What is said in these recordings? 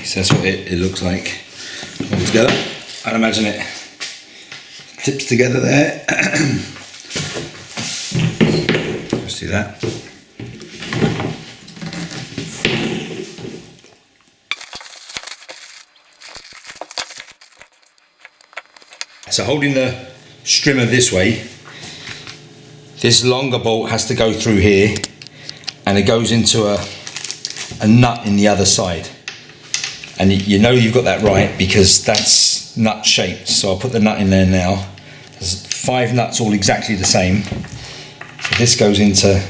So that's what it looks like all together. I'd imagine it tips together there. Let's do that. So holding the strimmer this way, this longer bolt has to go through here and it goes into a nut in the other side. And you know you've got that right because that's nut shaped. So I'll put the nut in there now. There's 5 nuts all exactly the same. So this goes into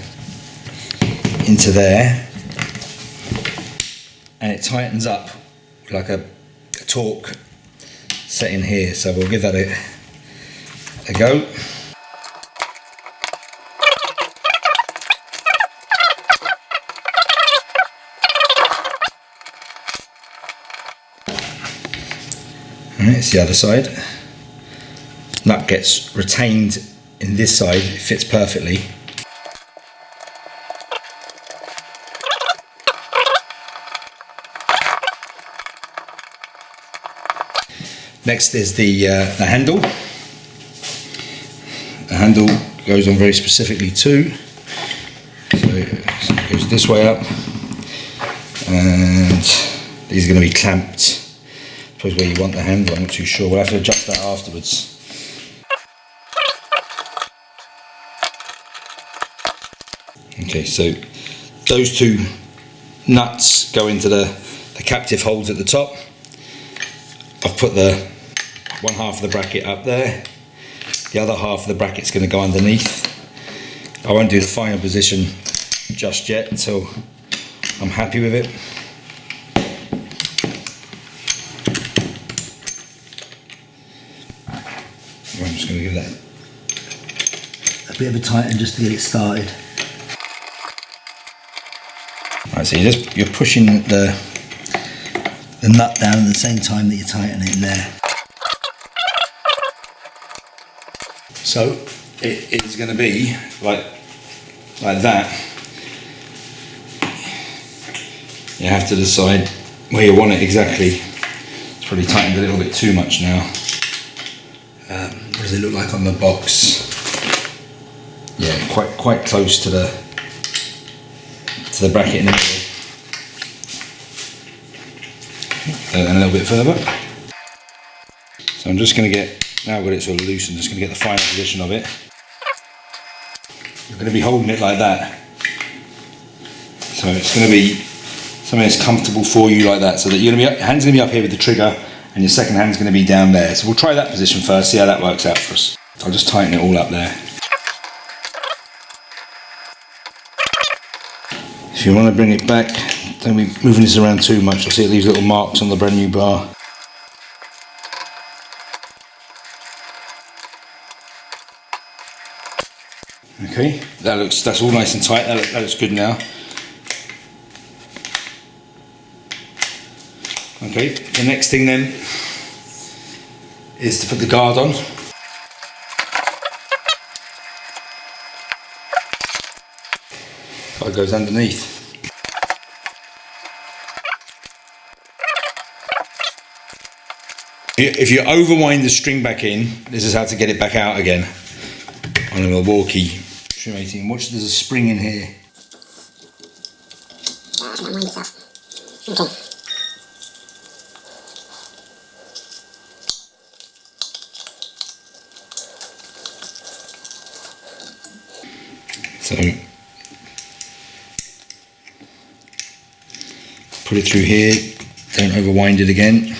there and it tightens up like a torque set in here. So we'll give that a go. Alright, it's the other side. Nut gets retained in this side, it fits perfectly. Next is the handle. The handle goes on very specifically too. So it goes this way up, and these are going to be clamped. I suppose where you want the handle, I'm not too sure. We'll have to adjust that afterwards. Okay, so those 2 nuts go into the captive holes at the top. I've put the one half of the bracket up there. The other half of the bracket's going to go underneath. I won't do the final position just yet until I'm happy with it. I'm just going to give that a bit of a tighten just to get it started. Right, so you're pushing the nut down at the same time that you're tightening it there. So it is going to be like that. You have to decide where you want it exactly. It's probably tightened a little bit too much now. What does it look like on the box? Yeah, quite close to the bracket in the middle. And a little bit further. So I'm just going to get, now I've got it sort of loose, I'm just going to get the final position of it. You're going to be holding it like that. So it's going to be something that's comfortable for you like that, so that you're going to be, hand's going to be up here with the trigger and your second hand's going to be down there. So we'll try that position first, see how that works out for us. So I'll just tighten it all up there. If you want to bring it back, don't be moving this around too much. You'll see it leaves little marks on the brand new bar. Okay, that's all nice and tight. That looks good now. Okay, the next thing then is to put the guard on. Guard goes underneath. If you overwind the string back in, this is how to get it back out again on a Milwaukee M18. Watch, there's a spring in here. Okay. So put it through here, don't overwind it again.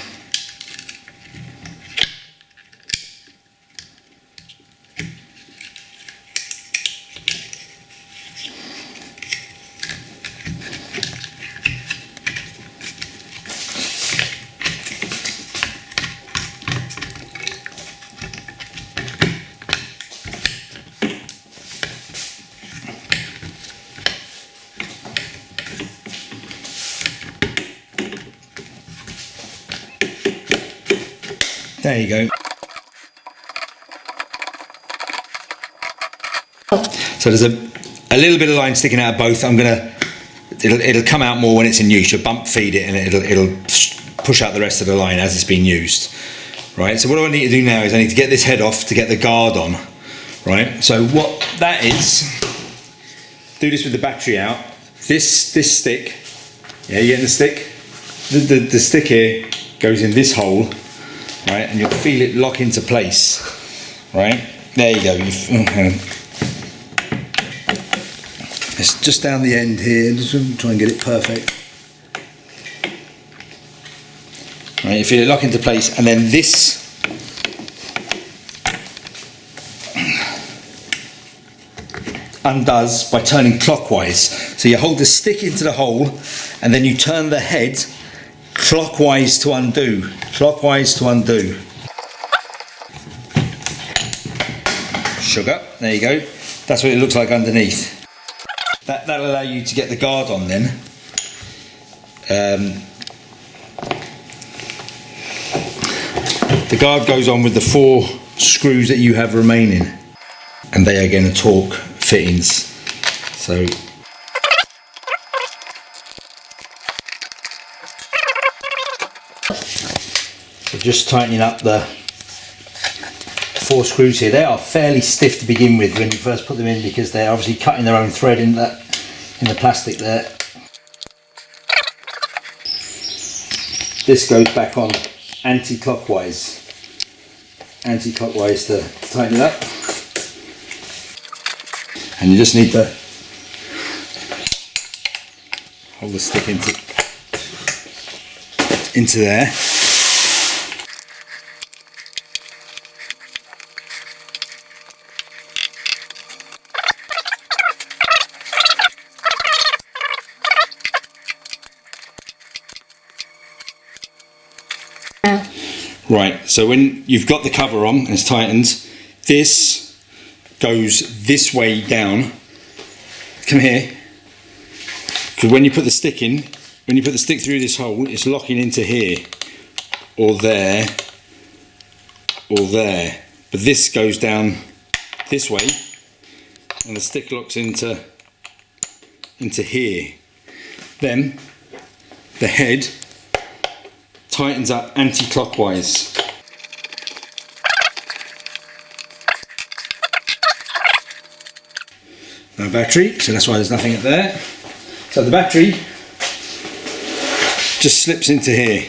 There you go. So there's a little bit of line sticking out of both. It'll come out more when it's in use. You bump feed it and it'll push out the rest of the line as it's being used. Right, so what I need to do now is I need to get this head off to get the guard on. Right, so what that is, do this with the battery out. This stick, yeah, you getting the stick? The stick here goes in this hole, right, and you'll feel it lock into place. Right, there you go. It's just down the end here, just try and get it perfect. Right, you feel it lock into place, and then this undoes by turning clockwise. So you hold the stick into the hole, and then you turn the head clockwise to undo. Clockwise to undo. Sugar, there you go. That's what it looks like underneath. That'll allow you to get the guard on then. The guard goes on with the 4 screws that you have remaining, and they are again are torque fittings. So just tightening up the 4 screws here. They are fairly stiff to begin with when you first put them in, because they're obviously cutting their own thread in the plastic there. This goes back on anti-clockwise to tighten it up, and you just need to hold the stick into there. Right, so when you've got the cover on and it's tightened, this goes this way down. Come here. Because when you put the stick in, when you put the stick through this hole, it's locking into here, or there, or there. But this goes down this way, and the stick locks into here. Then the head tightens up anti-clockwise. No battery, so that's why there's nothing up there. So the battery just slips into here.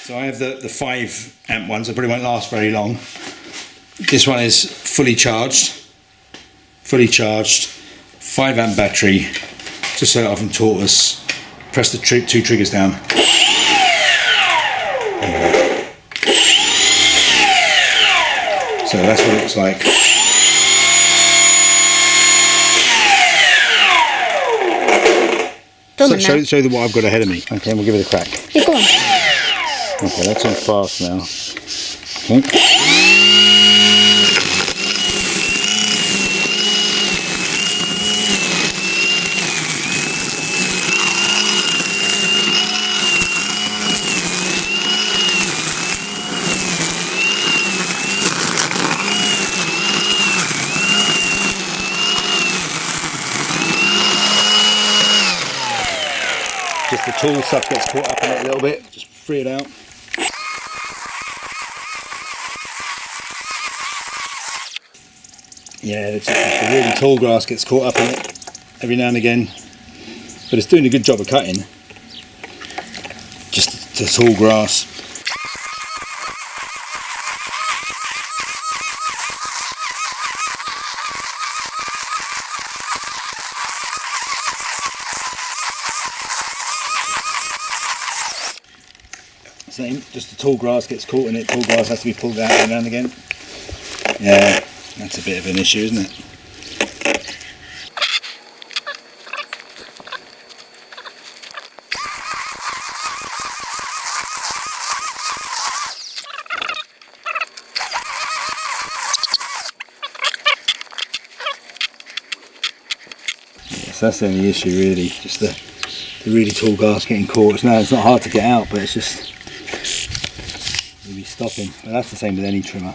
So I have the 5 amp one, so it probably won't last very long. This one is fully charged, 5 amp battery. Just set it off and tortoise. Press the 2 triggers down. So that's what it looks like. So show them what I've got ahead of me. Okay, we'll give it a crack. Yeah, go on. Okay, that's on fast now. Okay. Just the tool stuff gets caught up in it a little bit, just free it out. Yeah, the really tall grass gets caught up in it every now and again, but it's doing a good job of cutting. Just the tall grass. Same, just the tall grass gets caught in it. Tall grass has to be pulled out every now and again. Yeah, that's a bit of an issue, isn't it? Yeah, so that's the only issue really, just the really tall grass getting caught. It's not hard to get out, but it's just you'll be stopping. But that's the same with any trimmer.